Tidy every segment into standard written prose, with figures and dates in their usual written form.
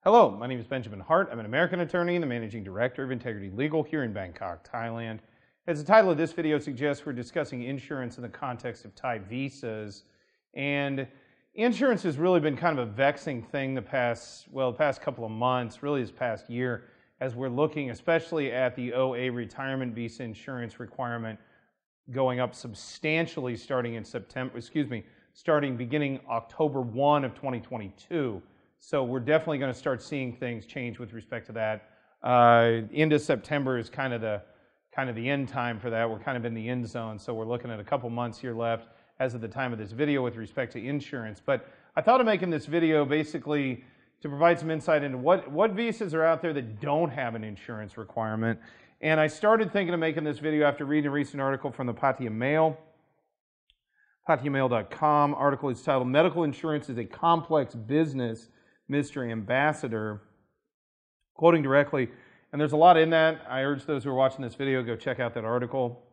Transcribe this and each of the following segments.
Hello, my name is Benjamin Hart. I'm an American attorney and the Managing Director of Integrity Legal here in Bangkok, Thailand. As the title of this video suggests, we're discussing insurance in the context of Thai visas. And insurance has really been kind of a vexing thing the past couple of months, really this past year, as we're looking especially at the OA retirement visa insurance requirement going up substantially starting beginning October 1 of 2022. So we're definitely going to start seeing things change with respect to that. Into September is kind of the end time for that. We're kind of in the end zone, so we're looking at a couple months here left as of the time of this video with respect to insurance. But I thought of making this video basically to provide some insight into what visas are out there that don't have an insurance requirement. And I started thinking of making this video after reading a recent article from the Pattaya Mail. PattayaMail.com article is titled, "Medical Insurance is a Complex Business, Mr. Ambassador." Quoting directly, and there's a lot in that. I urge those who are watching this video, go check out that article.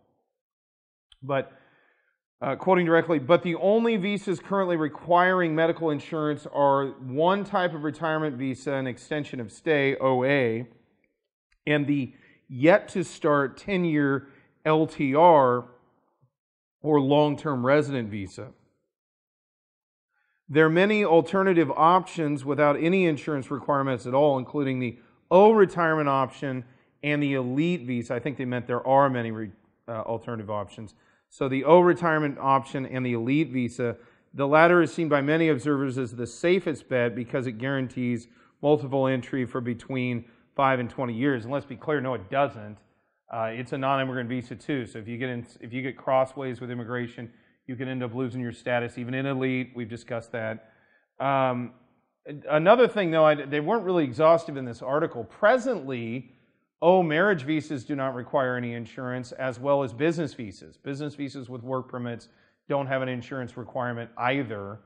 But quoting directly, "But the only visas currently requiring medical insurance are one type of retirement visa, an extension of stay, OA, and the yet to start 10-year LTR, or long-term resident visa. There are many alternative options without any insurance requirements at all, including the O retirement option and the elite visa." I think they meant there are many alternative options. So the O retirement option and the elite visa, the latter is seen by many observers as the safest bet because it guarantees multiple entry for between 5 and 20 years. And let's be clear, no, it doesn't. It's a non-immigrant visa too. So if you get crossways with immigration, you can end up losing your status, even in elite. We've discussed that. Another thing, though, they weren't really exhaustive in this article. Presently, marriage visas do not require any insurance, as well as business visas. Business visas with work permits don't have an insurance requirement either.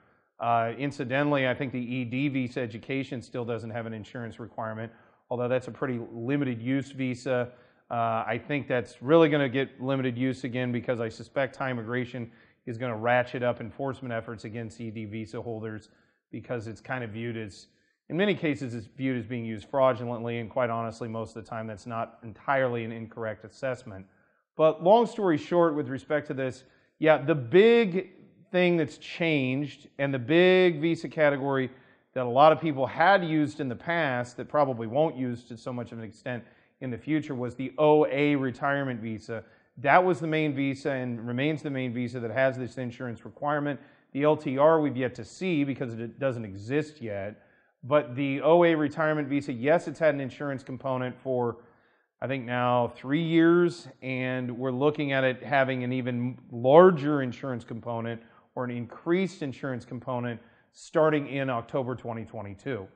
Incidentally, I think the ED visa, education, still doesn't have an insurance requirement, although that's a pretty limited use visa. I think that's really going to get limited use again because I suspect Thai immigration is going to ratchet up enforcement efforts against ED visa holders because it's kind of viewed as, in many cases, it's viewed as being used fraudulently, and quite honestly, most of the time that's not entirely an incorrect assessment. But long story short, with respect to this, yeah, the big thing that's changed and the big visa category that a lot of people had used in the past that probably won't use to so much of an extent in the future was the OA retirement visa. That was the main visa and remains the main visa that has this insurance requirement. The LTR we've yet to see because it doesn't exist yet. But the OA retirement visa, yes, it's had an insurance component for, I think now 3 years, and we're looking at it having an even larger insurance component or an increased insurance component starting in October 2022.